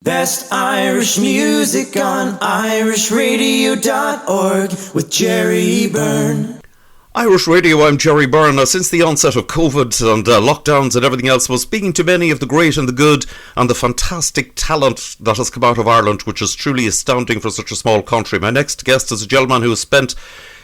Best Irish music on irishradio.org with Jerry Byrne. Irish Radio, I'm Jerry Byrne. Now, since the onset of COVID and lockdowns and everything else, was speaking to many of the great and the good and the fantastic talent that has come out of Ireland, which is truly astounding for such a small country. My next guest is a gentleman who has spent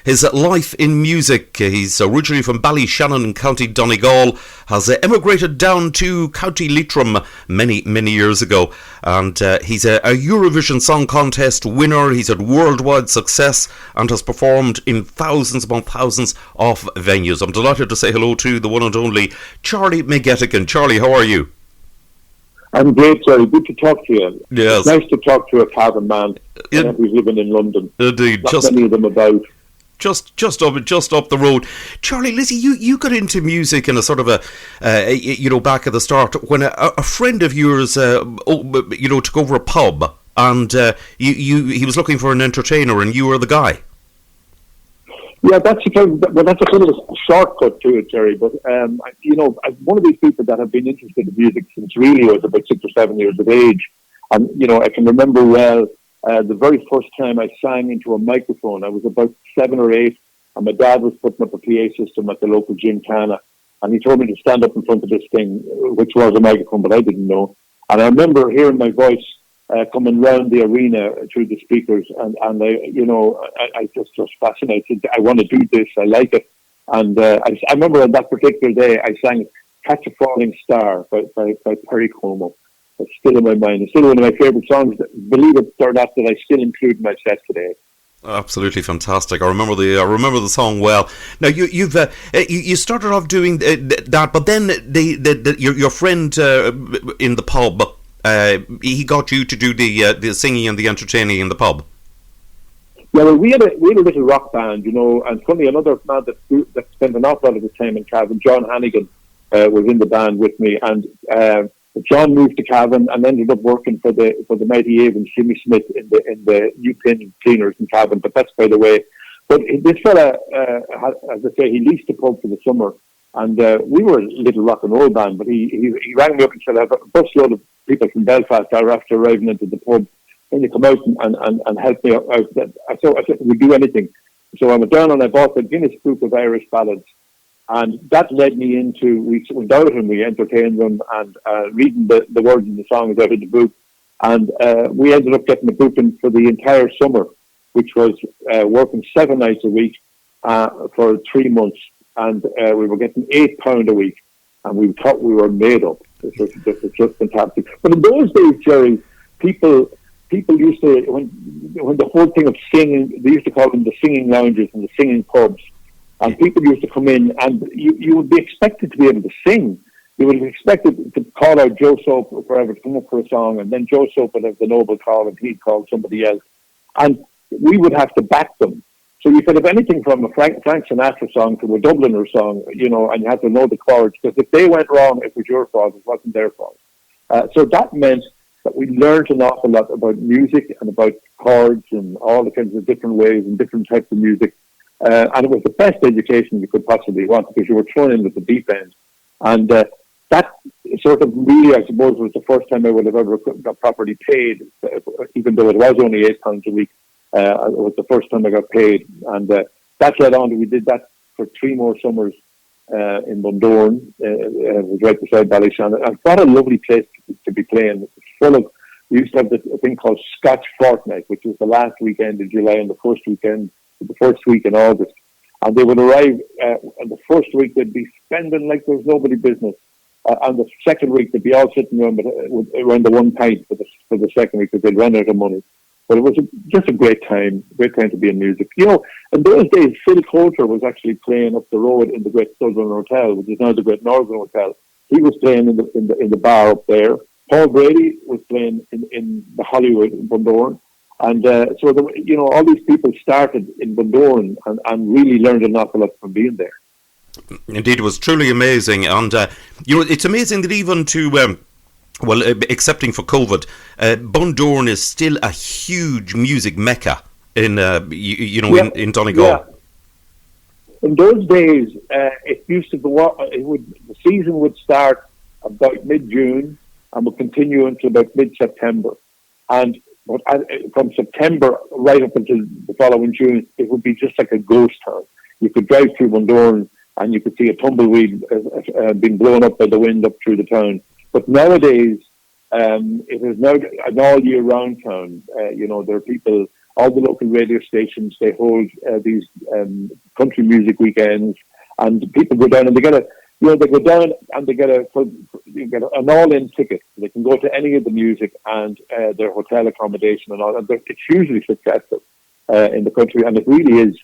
his life in music. He's originally from Ballyshannon in County Donegal, has emigrated down to County Leitrim many years ago, and he's a Eurovision Song Contest winner. He's had worldwide success and has performed in thousands upon thousands of venues. I'm delighted to say hello to the one and only Charlie McGettigan. Charlie, how are you? I'm great, Jerry. Good to talk to you. Yes. It's nice to talk to a Cavan man who's living in London. Indeed. Not many of them about. Just up the road. Charlie, Lizzie, you got into music in a sort of back at the start when a friend of yours, took over a pub and he was looking for an entertainer and you were the guy. Yeah, that's a kind of a shortcut to it, Jerry. But I'm one of these people that have been interested in music since really I was about 6 or 7 years of age, and I can remember well. The very first time I sang into a microphone, I was about 7 or 8, and my dad was putting up a PA system at the local gymkhana, and he told me to stand up in front of this thing, which was a microphone, but I didn't know. And I remember hearing my voice coming round the arena through the speakers, and I just was fascinated. I want to do this. I like it. And I remember on that particular day, I sang "Catch a Falling Star" by Perry Como. It's still in my mind. It's still one of my favourite songs. Believe it or not, that I still include in my set today. Absolutely fantastic. I remember the song well. Now you started off doing that, but then your friend in the pub, he got you to do the singing and the entertaining in the pub. Yeah, well, we had a little rock band, and funny, another man that spent an awful lot of his time in Cavan, John Hannigan, was in the band with me, and John moved to Cavan and ended up working for the Mighty Avens, Jimmy Smith in the New Pin Cleaners in Cavan. But that's by the way. But this fella, as I say, he leased a pub for the summer, and we were a little rock and roll band. But he rang me up and said, "I have a busload of people from Belfast are after arriving into the pub. Can you come out and help me out?" I said, "We'll do anything." So I went down and I bought the Guinness Book of Irish Ballads. And that led me into, we went out and we entertained them and reading the words in the songs out of the book. And we ended up getting a booking for the entire summer, which was working 7 nights a week for 3 months. And we were getting £8 a week. And we thought we were made up. It was just fantastic. But in those days, Jerry, people used to, when the whole thing of singing, they used to call them the singing lounges and the singing pubs. And people used to come in, and you would be expected to be able to sing. You would be expected to call out Joe Soap or whoever to come up for a song, and then Joe Soap would have the noble call, and he'd call somebody else. And we would have to back them. So you could have anything from a Frank Sinatra song to a Dubliner song, and you had to know the chords, because if they went wrong, it was your fault, it wasn't their fault. So that meant that we learned an awful lot about music and about chords and all the kinds of different ways and different types of music. And it was the best education you could possibly want, because you were thrown in at the deep end. And that sort of really, I suppose, was the first time I would have ever got properly paid, even though it was only £8 a week. It was the first time I got paid. And that led on. We did that for 3 more summers in Bundoran. It was right beside Ballyshannon. And what a lovely place to be playing. It was full of, we used to have a thing called Scotch Fortnight, which was the last weekend in July and the first week in August, and they would arrive and the first week they'd be spending like there was nobody business, and the second week they'd be all sitting around the one pint for the second week, because they'd run out of money. But it was just a great time to be in music. In those days, Phil Coulter was actually playing up the road in the Great Southern Hotel, which is now the Great Northern Hotel. He was playing in the bar up there. Paul Brady was playing in the Hollywood in Bundoran. And so, all these people started in Bundoran and really learned an awful lot from being there. Indeed, it was truly amazing. And, it's amazing that even to, excepting for COVID, Bundoran is still a huge music mecca in Donegal. Yeah. In those days, it used to go up, the season would start about mid-June and would continue until about mid-September. And but from September right up until the following June, it would be just like a ghost town. You could drive through Bundoran and you could see a tumbleweed being blown up by the wind up through the town. But nowadays, it is now an all-year-round town. There are people, all the local radio stations, they hold these country music weekends, and people go down and they get an all-in ticket. They can go to any of the music and their hotel accommodation and all. And it's hugely successful in the country, and it really is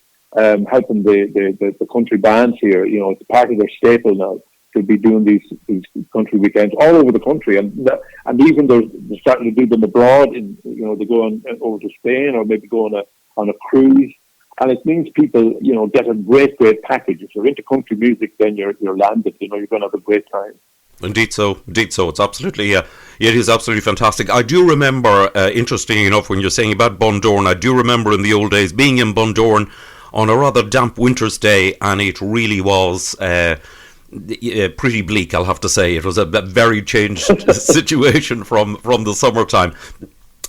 helping the country bands here. It's part of their staple now to be doing these country weekends all over the country, and even they're starting to do them abroad. They go over to Spain or maybe go on a cruise. And it means people, get a great package. If you're into country music, then you're landed. You're going to have a great time. Indeed so. It's absolutely, it is absolutely fantastic. I do remember, interestingly enough, when you're saying about Bundoran, I do remember in the old days being in Bundoran on a rather damp winter's day, and it really was pretty bleak, I'll have to say. It was a very changed situation from the summertime.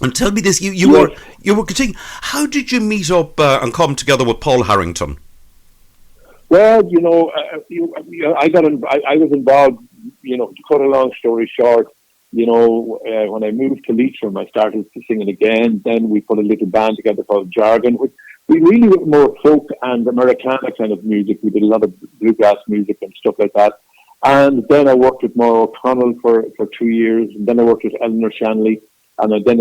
And tell me this: you were continuing. How did you meet up and come together with Paul Harrington? Well, I was involved. To cut a long story short, when I moved to Leitrim, I started singing again. Then we put a little band together called Jargon, which we really were more folk and Americana kind of music. We did a lot of bluegrass music and stuff like that. And then I worked with Maura O'Connell for 2 years, and then I worked with Eleanor Shanley. And then,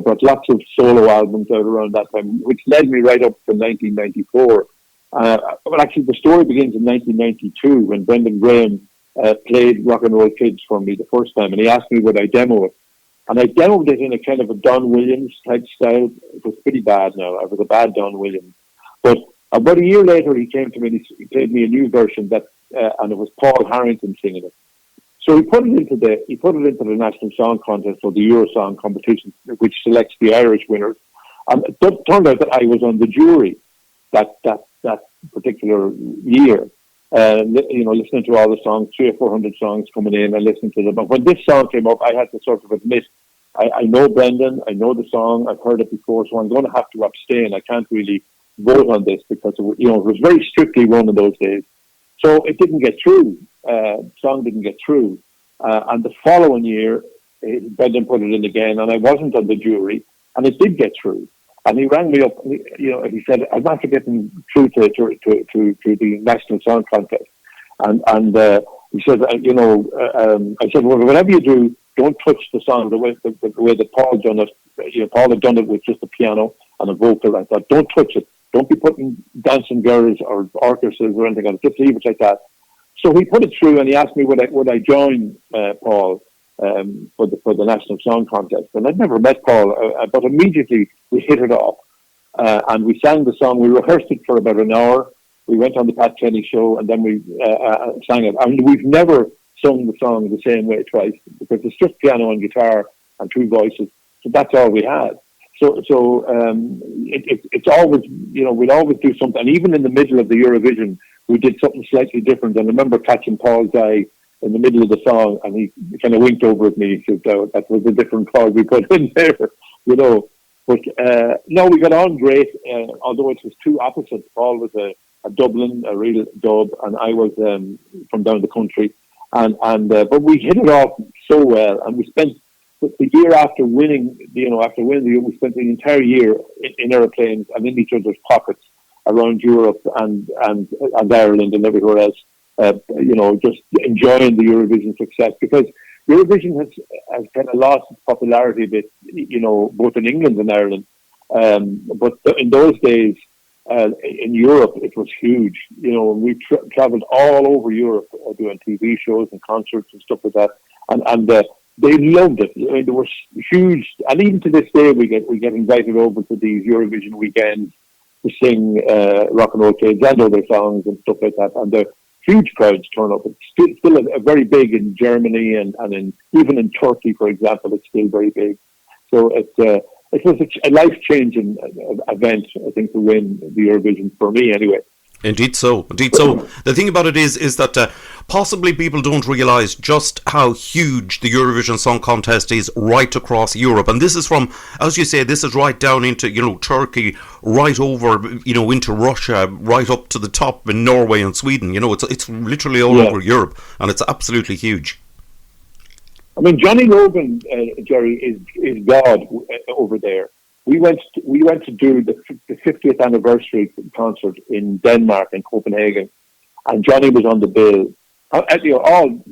brought lots of solo albums out around that time, which led me right up to 1994. Well, actually, the story begins in 1992 when Brendan Graham played Rock and Roll Kids for me the first time, and he asked me would I demo it. And I demoed it in a kind of a Don Williams type style. It was pretty bad now. I was a bad Don Williams. But about a year later, he came to me and he played me a new version and it was Paul Harrington singing it. So he put it into the National Song Contest or the Eurosong competition, which selects the Irish winners. And it turned out that I was on the jury that particular year. Listening to all the songs, 300 or 400 songs coming in, and listening to them. But when this song came up, I had to sort of admit, I know Brendan, I know the song, I've heard it before, so I'm going to have to abstain. I can't really vote on this because it was very strictly run in those days. So it didn't get through. Song didn't get through. And the following year, Brendan put it in again, and I wasn't on the jury, and it did get through. And he rang me up, he said, I'm after getting through to the National Song Contest. And he said, I said, well, whatever you do, don't touch the song the way that Paul done it. Paul had done it with just a piano and a vocal. I thought, don't touch it. Don't be putting dancing girls or orchestras or anything on it. Just leave it like that. So he put it through, and he asked me would I join Paul for the National Song Contest. And I'd never met Paul, but immediately we hit it off, and we sang the song. We rehearsed it for about an hour. We went on the Pat Kenny show, and then we sang it. I mean, we've never sung the song the same way twice because it's just piano and guitar and two voices. So that's all we had. So it's always, we'd always do something. And even in the middle of the Eurovision, we did something slightly different. And I remember catching Paul's eye in the middle of the song, and he kind of winked over at me. He said, that was a different call we put in there, But no, we got on great, although it was two opposites. Paul was a Dublin, a real dub, and I was from down the country. But we hit it off so well, and we spent the year after winning, we spent the entire year in airplanes and in each other's pockets around Europe and Ireland and everywhere else, just enjoying the Eurovision success, because Eurovision has kind of lost its popularity a bit, both in England and Ireland. But in those days, in Europe, it was huge. We travelled all over Europe doing TV shows and concerts and stuff like that, and they loved it. I mean, they were huge, and even to this day, we get invited over to these Eurovision weekends to sing Rock and Roll Kids and other songs and stuff like that, and the huge crowds turn up. It's still a very big in Germany and even in Turkey, for example, it's still very big. So it was a life-changing event, I think, to win the Eurovision, for me anyway. Indeed so. Indeed so. The thing about it is that possibly people don't realise just how huge the Eurovision Song Contest is right across Europe. And this is from, as you say, this is right down into, Turkey, right over, into Russia, right up to the top in Norway and Sweden. It's literally all over Europe, and it's absolutely huge. I mean, Johnny Logan, Jerry, is God over there. We went to do the 50th anniversary concert in Denmark, in Copenhagen, and Johnny was on the bill. There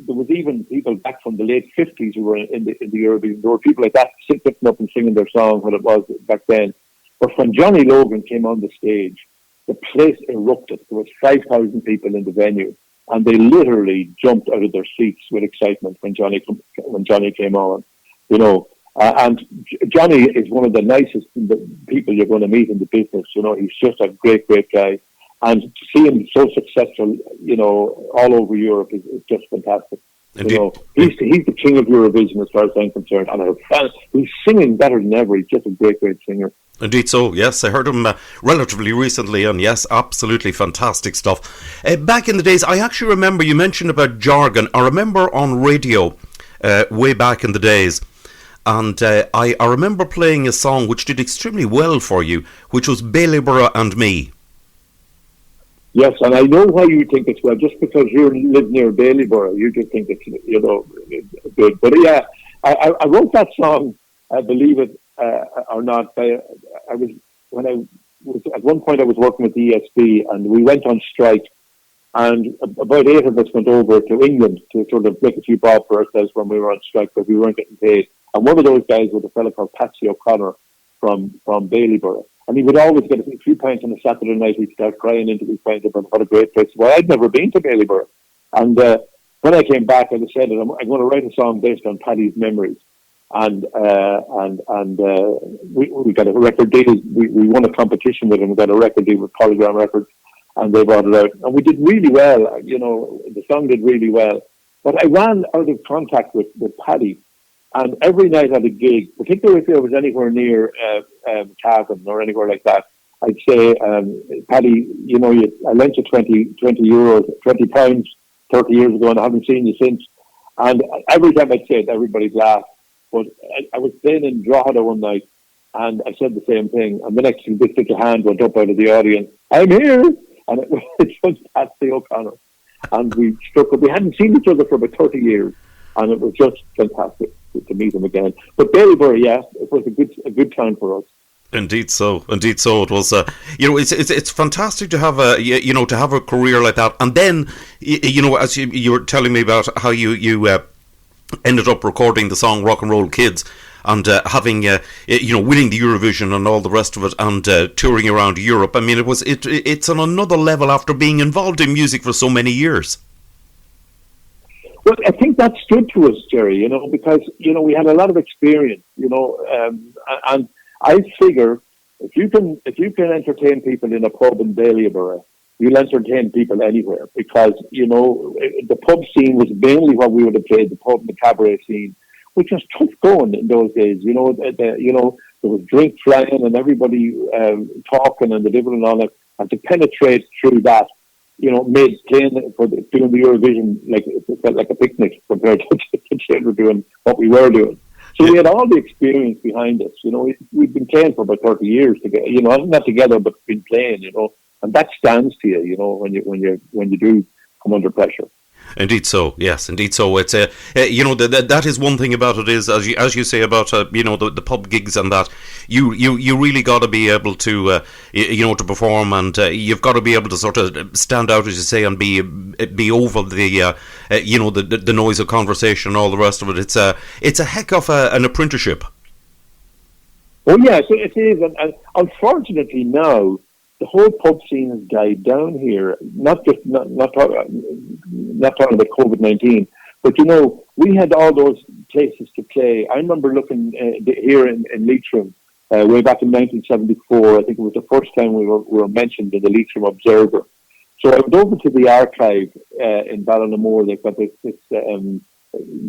was even people back from the late 50s who were in the Eurovision. There were people like that sitting up and singing their song when it was back then. But when Johnny Logan came on the stage, the place erupted. There was 5,000 people in the venue, and they literally jumped out of their seats with excitement when Johnny came on. And Johnny is one of the nicest people you're going to meet in the business. He's just a great, great guy. And to see him so successful, all over Europe is just fantastic. He's the king of Eurovision as far as I'm concerned. And he's singing better than ever. He's just a great, great singer. Indeed so, yes. I heard him relatively recently, and yes, absolutely fantastic stuff. Back in the days, I actually remember you mentioned about jargon. I remember on radio way back in the days, and I remember playing a song which did extremely well for you, which was Bailyborough and Me. Yes, and I know why you think it's well. Just because you live near Bailyborough, you just think it's good. But yeah, I wrote that song. Believe it or not, at one point I was working with the ESB, and we went on strike, and about 8 of us went over to England to sort of make a few bob for ourselves when we were on strike, because we weren't getting paid. And one of those guys was a fellow called Patsy O'Connor from Bailyborough. And he would always get a few pints on a Saturday night. He'd start crying into his pints about what a great place. Well, I'd never been to Bailyborough. And when I came back, I said, I'm going to write a song based on Paddy's memories. And we got a record deal. We won a competition with him. We got a record deal with Polygram Records, and they brought it out. And we did really well. The song did really well. But I ran out of contact with Paddy. And every night at a gig, particularly if it was anywhere near Cavan or anywhere like that, I'd say, Paddy, I lent you 20 euros, 20 pounds 30 years ago, and I haven't seen you since. And every time I'd say it, everybody'd laugh. But I was playing in Drogheda one night, and I said the same thing. And the next thing, this little hand went up out of the audience. I'm here! And it was Patsy O'Connor. And we struck up. We hadn't seen each other for about 30 years, and it was just fantastic to meet him again. But Bailyborough, yeah, it was a good time for us. Indeed so. It was. It's fantastic to have a career like that, and then as you were telling me about how you ended up recording the song Rock and Roll Kids, and having winning the Eurovision and all the rest of it, and touring around Europe. I mean, it's on another level after being involved in music for so many years. Well, I think that stood to us, Jerry, because, we had a lot of experience, and I figure if you can entertain people in a pub in Bailyborough, you'll entertain people anywhere, because, the pub scene was mainly what we would have played, the pub and the cabaret scene, which was tough going in those days. There was drink flying and everybody talking and the devil and all that, and to penetrate through that, made playing doing the Eurovision it felt like a picnic compared to the children doing what we were doing. So we had all the experience behind us. We'd been playing for about 30 years together. Not together, but been playing. And that stands to you. When you do come under pressure. Indeed so, yes, indeed so. It's that is one thing about it is, as you say about the pub gigs and that, you really got to be able to to perform, and you've got to be able to sort of stand out, as you say, and be over the noise of conversation and all the rest of it. It's a heck of an apprenticeship. Oh yes, it is, and unfortunately now, the whole pub scene has died down here. Not talking about COVID-19, but we had all those places to play. I remember looking here in Leitrim way back in 1974. I think it was the first time we were mentioned in the Leitrim Observer. So I went over to the archive in Ballinamore. They've got this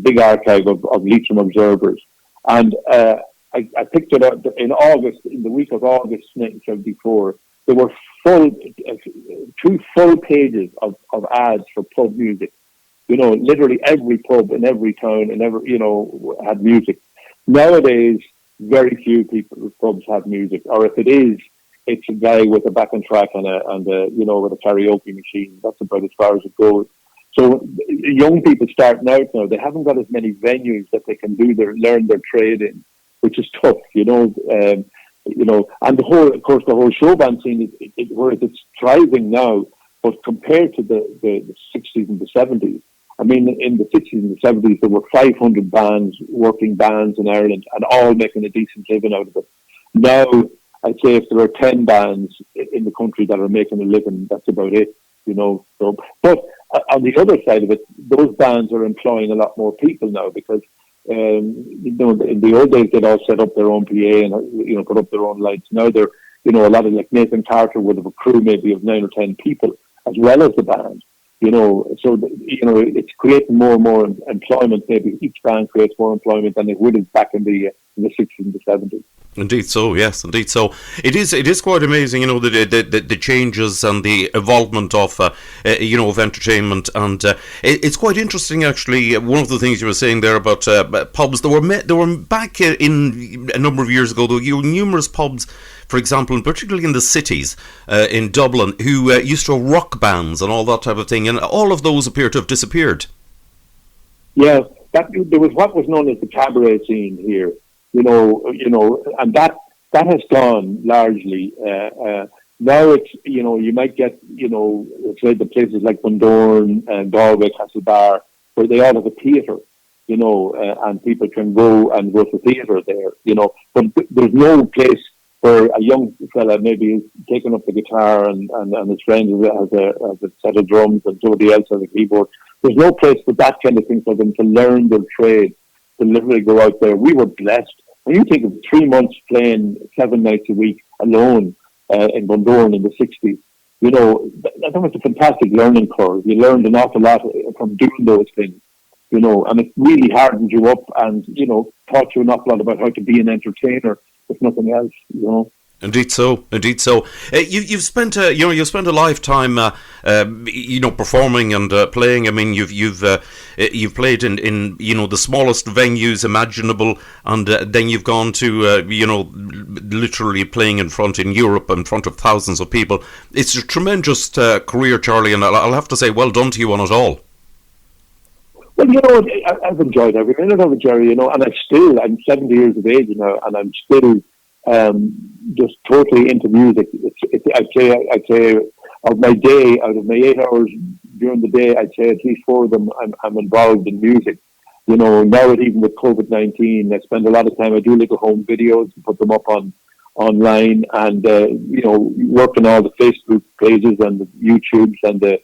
big archive of Leitrim Observers, and I picked it up in August, in the week of August 1974. There were two full pages of ads for pub music. Literally every pub in every town and had music. Nowadays, very few pubs have music, or if it is, it's a guy with a backing track and with a karaoke machine. That's about as far as it goes. So young people starting out now, they haven't got as many venues that they can learn their trade in, which is tough, and the whole show band scene whereas it's thriving now, but compared to the 60s and the 70s, I mean, in the 60s and the 70s, there were 500 working bands in Ireland, and all making a decent living out of it. Now, I'd say if there are 10 bands in the country that are making a living, that's about it, So, but on the other side of it, those bands are employing a lot more people now because, in the old days, they'd all set up their own PA and, put up their own lights. Now they're, a lot of, like Nathan Carter would have a crew maybe of 9 or 10 people, as well as the band. So it's creating more and more employment. Maybe each band creates more employment than it would have back in the 60s and the 70s. Indeed so, yes, indeed so. It is quite amazing, the changes and the evolvement of, of entertainment, and it's quite interesting actually. One of the things you were saying there about pubs, there were back in a number of years ago, there were numerous pubs, for example, and particularly in the cities, in Dublin, who used to have rock bands and all that type of thing, and all of those appear to have disappeared. Yeah, there was what was known as the Cabaret Scene here. And that has gone largely. Now it's, you might get, it's like the places like Bundoran and Galway, Castlebar, where they all have a theatre, and people can go to theatre there, but there's no place where a young fella maybe is taking up the guitar and his friend has a set of drums and somebody else has a keyboard. There's no place for that kind of thing for them to learn their trade, to literally go out there. We were blessed. When you think of 3 months playing 7 nights a week alone in Bundoran in the 60s, that was a fantastic learning curve. You learned an awful lot from doing those things, and it really hardened you up and, taught you an awful lot about how to be an entertainer, if nothing else, Indeed so. You've spent a lifetime, performing and playing. I mean, you've played in the smallest venues imaginable, and then you've gone to literally playing in Europe in front of thousands of people. It's a tremendous career, Charlie, and I'll have to say, well done to you on it all. Well, I've enjoyed every minute of it, Jerry. And I'm 70 years of age now, and I'm still just totally into music. I'd say of my day, out of my 8 hours during the day, I'd say at least 4 of them I'm involved in music. Now even with COVID-19, I spend a lot of time. I do little home videos and put them up online, and work on all the Facebook pages and the YouTubes and the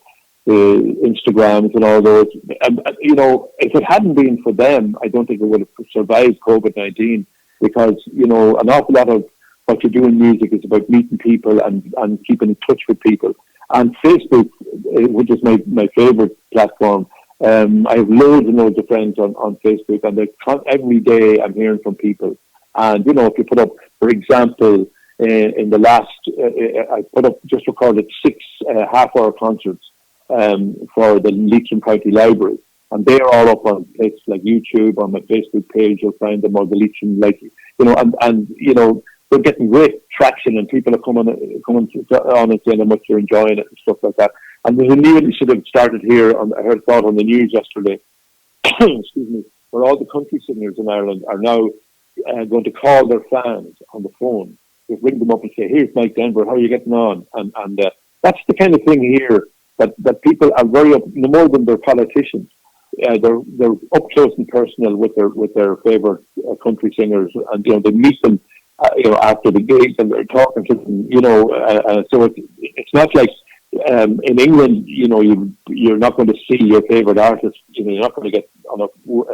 Instagrams and all those. If it hadn't been for them, I don't think it would have survived COVID-19. Because, an awful lot of what you do in music is about meeting people and keeping in touch with people. And Facebook, which is my favourite platform, I have loads and loads of friends on Facebook, and every day I'm hearing from people. And, if you put up, for example, in the last, I just recorded 6 half-hour concerts for the Leitrim County Library. And they're all up on places like YouTube, on my Facebook page, you'll find them, or the Leitrim, they're getting great traction, and people are coming on and saying how much they're enjoying it and stuff like that. And there's a new initiative started here, I heard thought on the news yesterday, excuse me, where all the country singers in Ireland are now going to call their fans on the phone. They ring them up and say, "Here's Mike Denver, how are you getting on?" And that's the kind of thing here that people are very no more than their politicians. They're up close and personal with their favorite country singers, and they meet them after the gig, and they're talking to them. So it's not like in England. You're not going to see your favorite artist. You're not going to get on a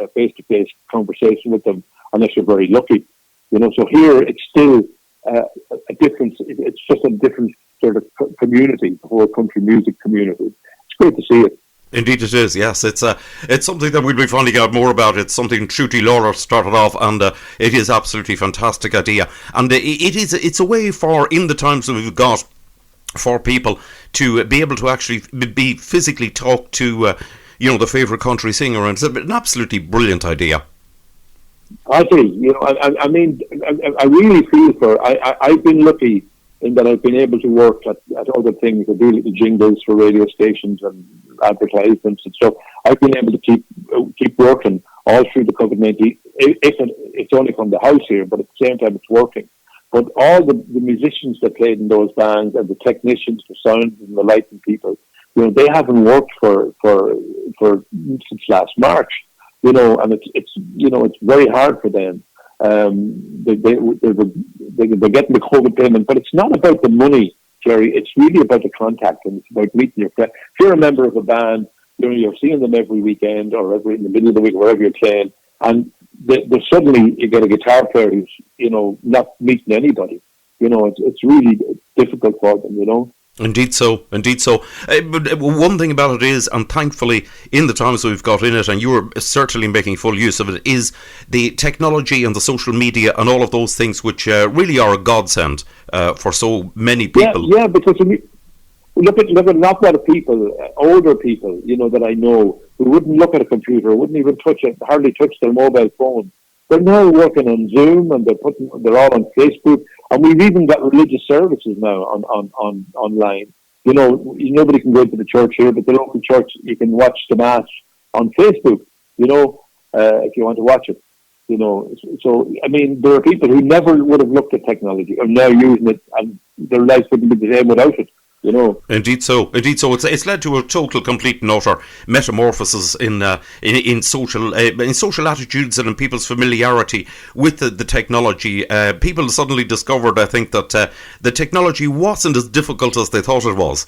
face-to-face conversation with them unless you're very lucky. So here it's still a different. It's just a different sort of community, the whole country music community. It's great to see it. Indeed it is, yes. It's something that we'll be finding out more about. It's something Shruti Laura started off, and it is absolutely fantastic idea. And it's a way for, in the times that we've got, for people to be able to actually be physically talk to, the favourite country singer. And it's an absolutely brilliant idea. I think, I mean, I really feel for, I've been lucky in that I've been able to work at other things. I do little jingles for radio stations and advertisements and stuff. I've been able to keep working all through the COVID-19. It's only from the house here, but at the same time it's working. But all the musicians that played in those bands and the technicians, the sound and the lighting people, they haven't worked for since last March. And it's very hard for them. They're getting the COVID payment, but it's not about the money, Jerry. It's really about the contact, and it's about meeting your friend. If you're a member of a band, you're seeing them every weekend or in the middle of the week, wherever you're playing, and suddenly you get a guitar player who's not meeting anybody. It's really difficult for them. Indeed so. But one thing about it is, and thankfully in the times we've got in it, and you are certainly making full use of it, is the technology and the social media and all of those things which really are a godsend for so many people. Yeah, because look at an awful lot of people, older people, that I know, who wouldn't look at a computer, wouldn't even hardly touch their mobile phone. They're now working on Zoom, and they're all on Facebook, and we've even got religious services now on online. Nobody can go to the church here, but the local church, you can watch the mass on Facebook. If you want to watch it. So I mean, there are people who never would have looked at technology are now using it, and their lives wouldn't be the same without it. Indeed so. It's led to a total, complete, and utter metamorphosis in social attitudes and in people's familiarity with the technology. People suddenly discovered, I think, that the technology wasn't as difficult as they thought it was.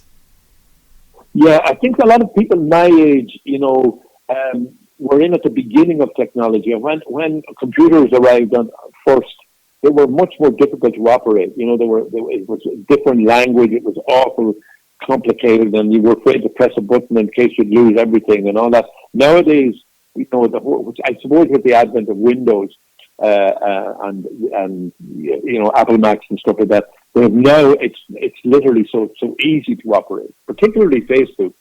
Yeah, I think a lot of people my age, were in at the beginning of technology, and when computers arrived on first, they were much more difficult to operate. It was a different language. It was awful complicated, and you were afraid to press a button in case you'd lose everything and all that. Nowadays, I suppose with the advent of Windows and Apple Macs and stuff like that, now it's literally so easy to operate. Particularly Facebook.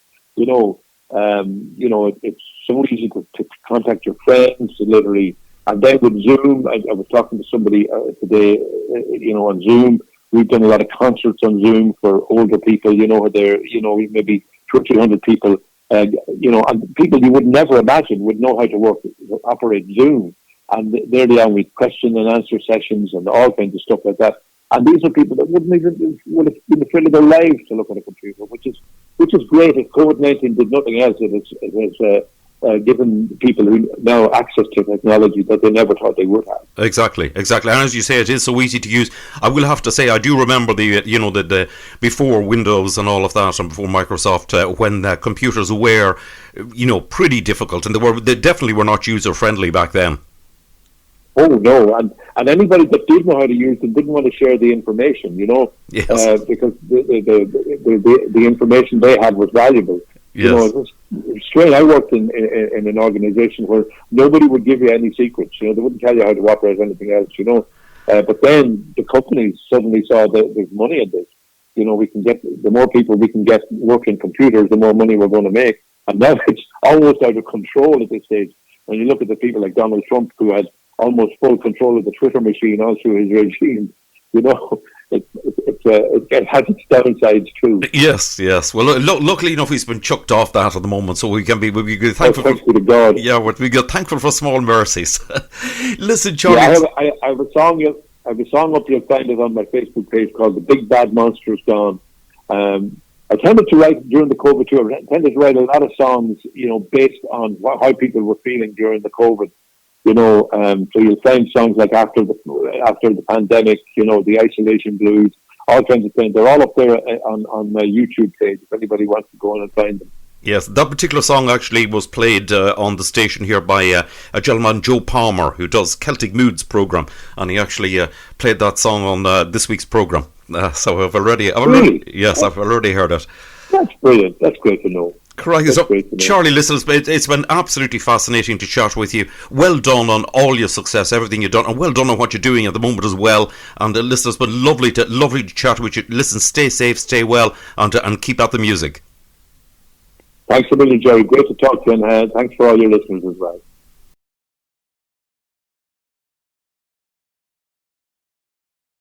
It's so easy to contact your friends, literally. And then with Zoom, I was talking to somebody today, on Zoom. We've done a lot of concerts on Zoom for older people, maybe 200 people, and people you would nehave never imagine would know how to operate Zoom. And there they are with question and answer sessions and all kinds of stuff like that. And these are people that would have been afraid of their lives to look at a computer, which is great. If COVID-19 did nothing else, it has given people who now access to technology that they never thought they would have. Exactly. And as you say, it is so easy to use. I will have to say, I do remember the before Windows and all of that, and before Microsoft, when computers were, pretty difficult, and they definitely were not user friendly back then. Oh no, and anybody that did know how to use them didn't want to share the information, Yes. Because the information they had was valuable. Yes. It was strange. I worked in an organisation where nobody would give you any secrets. They wouldn't tell you how to operate anything else. But then the companies suddenly saw that there's money in this. We can get the more people we can get working computers, the more money we're going to make. And now it's almost out of control at this stage. When you look at the people like Donald Trump, who had almost full control of the Twitter machine all through his regime, it has its downsides too. Yes. Well, luckily enough, he's been chucked off that at the moment, so we'll be thankful. Thanks to God. Yeah, we get thankful for small mercies. Listen, John. Yeah, I have a song. I have a song up. You'll find it on my Facebook page called "The Big Bad Monster's Gone." I tended to write during the COVID tour. I tended to write a lot of songs, based on how people were feeling during the COVID. So you'll find songs like after the pandemic, the isolation blues, all kinds of things. They're all up there on my YouTube page if anybody wants to go on and find them. Yes, that particular song actually was played on the station here by a gentleman, Joe Palmer, who does Celtic Moods programme, and he actually played that song on this week's programme. So I've already heard it. That's brilliant. That's great to know. Correct. That's So, great to know. Charlie, listen, it's been absolutely fascinating to chat with you. Well done on all your success, everything you've done, and well done on what you're doing at the moment as well. And listen, it's been lovely to chat with you. Listen, stay safe, stay well, and keep at the music. Thanks a million, Jerry. Great to talk to you, and thanks for all your listeners as well.